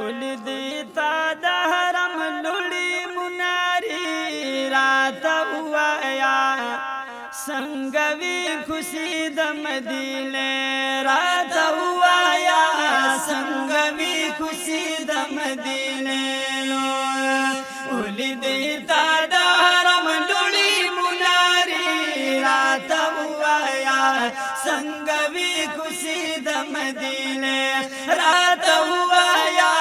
उलदी ता दहरम लुड़ी मुनारी रात हुआ या संगवी खुशी दमदीने रात हुआ या संगवी खुशी दमदीने उलदी ता दहरम लुड़ी मुनारी रात हुआ या संगवी खुशी दमदीने रात हुआ या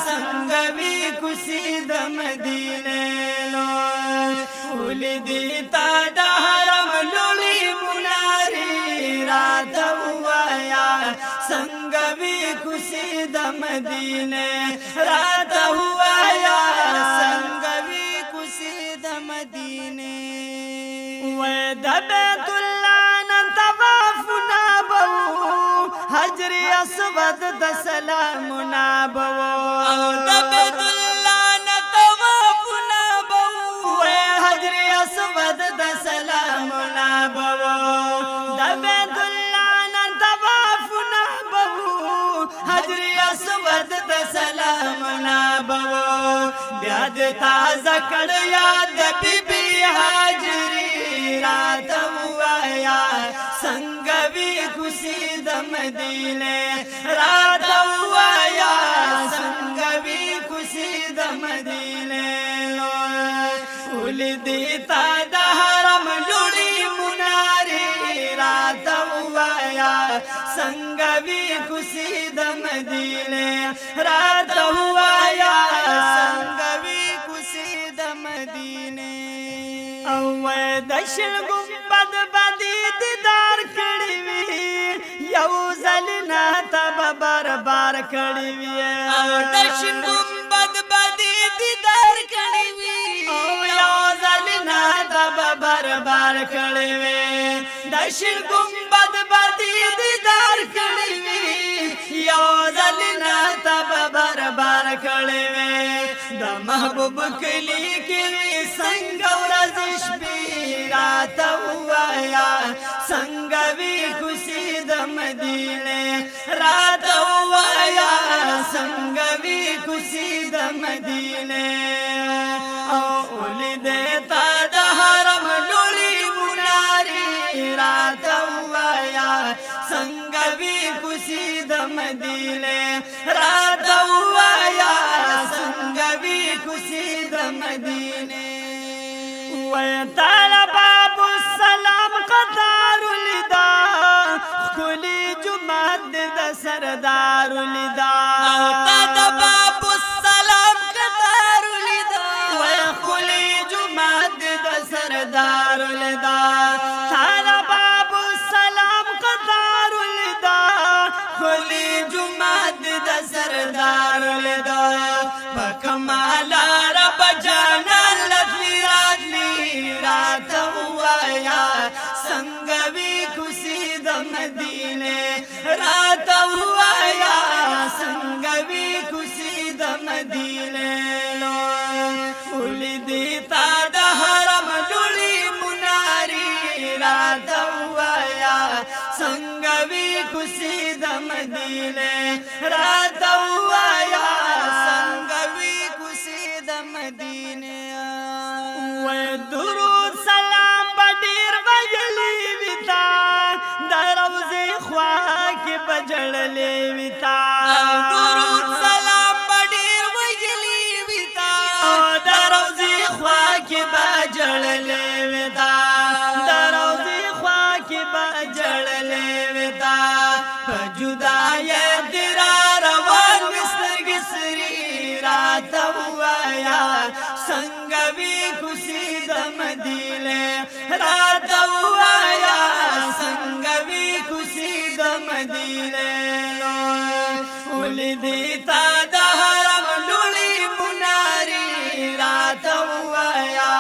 संगवी खुशी दमदीने उलदी ता दहरम लुड़ी मुनारी रात हुआ या संगवी खुशी दमदीने रात हुआ या संगवी खुशी दमदीने वे दबेतुल्ला न तवाफुना बहु हजरी असवद दसलामुना बहु दबेतुल्ला न तवाफुना बहु वे हजरी असवद दसलामुना बहु दबेतुल्ला न तवाफुना बहु हजरी असवद दसलामुना बहु ब्याद ताज़ा कर याद बीबी हाजरी रात हुआ या संगवी खुशी दमदीने रात हुआ या संगवी खुशी दमदीने उलदी ता दहरम लुड़ी मुनारी रात हुआ या संगवी खुशी दमदीने रात हुआ या संगवी खुशी दमदीने दशण गुंबद बदी दीदार कड़वी यौजल ना तब बरबार कड़वी दशण गुंबद बदी दीदार कड़वी यौजल ना तब बरबार कड़वी दशण गुंबद बदी दीदार कड़वी यौजल ना तब बरबार कड़वी द महबूब कली के संगौर रात हुआ या संगवी खुशी दमदीने रात हुआ या संगवी खुशी दमदीने उलदे ता दहरम लुड़ी मुनारी रात हुआ या संगवी खुशी दमदीने रात हुआ या संगवी खुशी दमदीने तारा बाबू सलाम कतारुलिदा खुली जुमात द सरदारुलिदा तारा बाबू सलाम कतारुलिदा खुली जुमात द सरदारुलिदा तारा बाबू सलाम कतारुलिदा खुली जुमात द सरदारुलिदा पकमाला रब जाना रात हुआ या संगवी खुशी दमदीने रात हुआ या संगवी खुशी दमदीने उलदी ता दहरम लुड़ी मुनारी रात हुआ या संगवी खुशी दमदीने रात हुआ या संगवी खुशी दमदीने दुरूद सलाम बडीर बजली विता दरौज़े ख्वा के बजड़ले विता दुरूद सलाम बडीर बजली विता दरौज़े ख्वा के बजड़ले विता दरौज़े ख्वा के बजड़ले विता जुदाई दिरार वन मिस्र गिसरी रात हुआ या संगवी खुशी दमदीने रात हुआ या संगवी खुशी दमदीने उलदी ता दहरम लुड़ी मुनारी रात हुआ या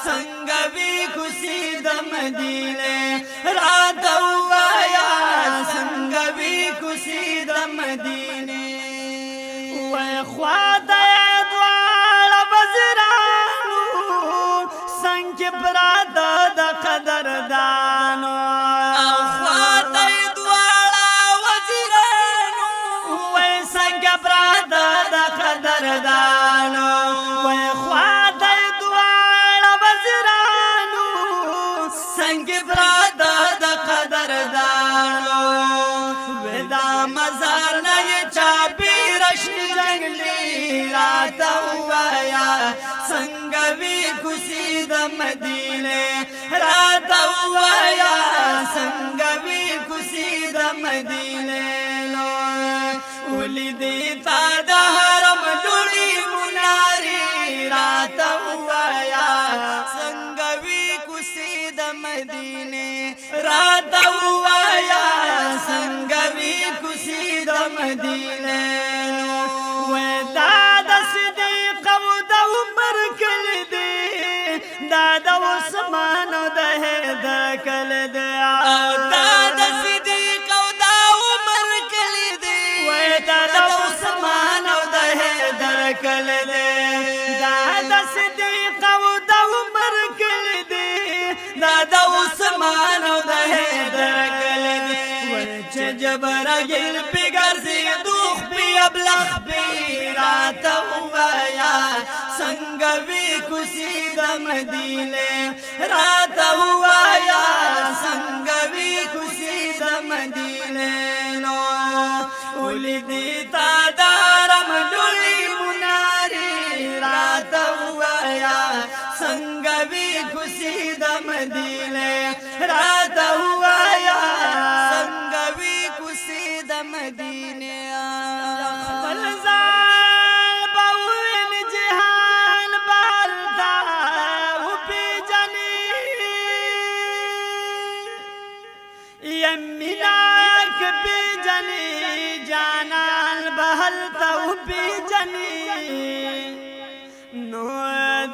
संगवी खुशी दमदीने रात हुआ या संगवी खुशी दमदीने ख्वादा ब्रादा द कदरदानो ख्वाता द्वारा वज़ीरानो वैसा دا مزار نه چاپی رشن جنگلی راته ووایا څنګه وی کوڅې د مدینې راته ووایا څنګه وی کوڅې د مدینې ولیدې تا د حرم لوړې منارې راته ووایا څنګه وی کوڅې د مدینې راته ووایا څنګه وی کوڅې د مدینې دا د صدیق او د عمر کلی دی دا د عثمان او د حیدر کلی دی دا د صدیق او د عمر کلی دی دا د عثمان او د حیدر کلی دی دا د صدیق او د عمر کلی دی دا د عثمان او د حیدر کلی دی چې جبرائیل پی ګرځي دوخ پی ابلغ پی راته ووایا څنګه وی کوڅې د مدینې راته ووایا څنګه وی کوڅې د مدینې ولیدې تا د حرم لوړې منارې راته ووایا څنګه وی کوڅې د مدینې راته ووایا څنګه وی کوڅې د مدینې یمیناک پی جنی جانان بہلتا پی جنی نو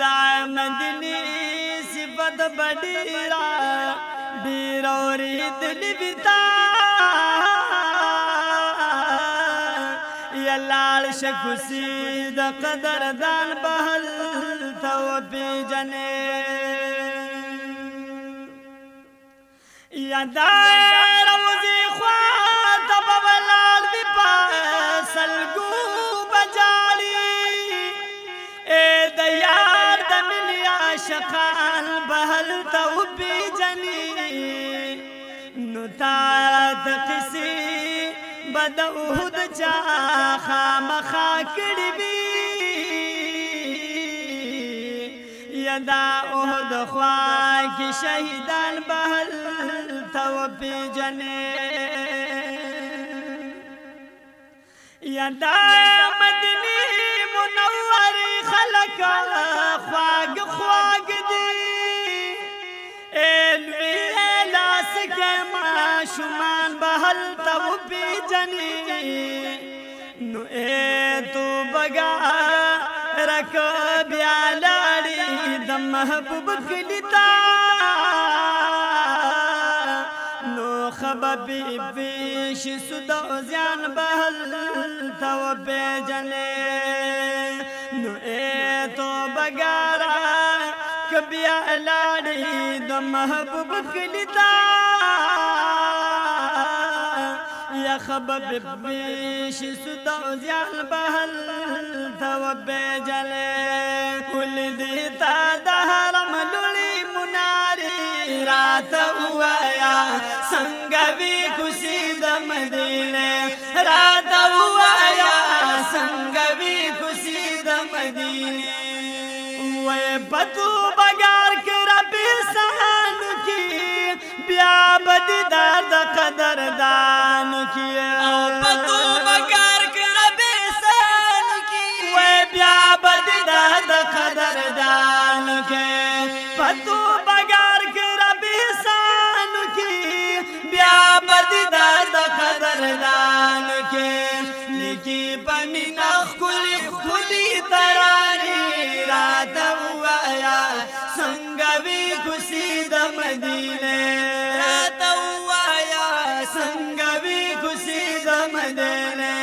دا مدنی صفت بڑیرا بیروری دلی بیتا یا لال شکوسی دا قدردان بہلتا پی جنی یا دا روزی خواه تبا ولال بی پاسلگو بجالی اے دیار دا ملی عاشقان بہل تو بی جنی نتات قسی بد احد چا خام خاکڑی بی یدا احد خواہ کی شہیدان بہل تو پی جنے یدا مدنی منوری خلق خواگ خواگ دی ایلوی لاس کے معشومان بہل تو پی جنی نو اے تو بگا رکو بیالاری دا محبوب کلیتا نو خببی پیش سدو زیان بہل تو پی جنے نو اے تو بگارا کبیالاری دا محبوب کلیتا یا خبب بیش سدو زیان بہل تو پی جنے ولدی تا دا حرم لوړې منارې راته ووایا څنګه وی کوڅې د مدینې راته ووایا څنګه وی کوڅې د مدینې وای پتو بګار کې رب احسان کی بیا بدیدار د قدردان کی پتو بګار کې رب احسان کی وای بیا بدیدار د قدردان کی پتو بګار کې رب احسان کی بیا بدیدار د قدردان کی لکی پمینا خلی خلی ترانی راته ووایا څنګه وی کوڅې د مدینې راته ووایا څنګه وی کوڅې د مدینې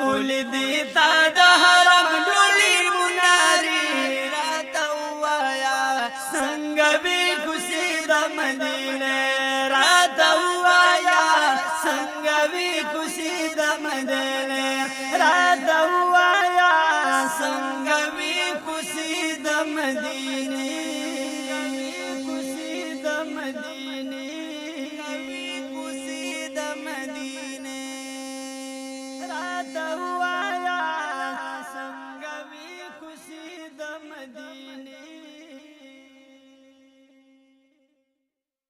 ولیدې تا د حرم لوړې منارې راته ووایا څنګه وی کوڅې د مدینې راته ووایا څنګه وی کوڅې د مدینې راته ووایا څنګه وی کوڅې د مدینې کوڅې د مدینې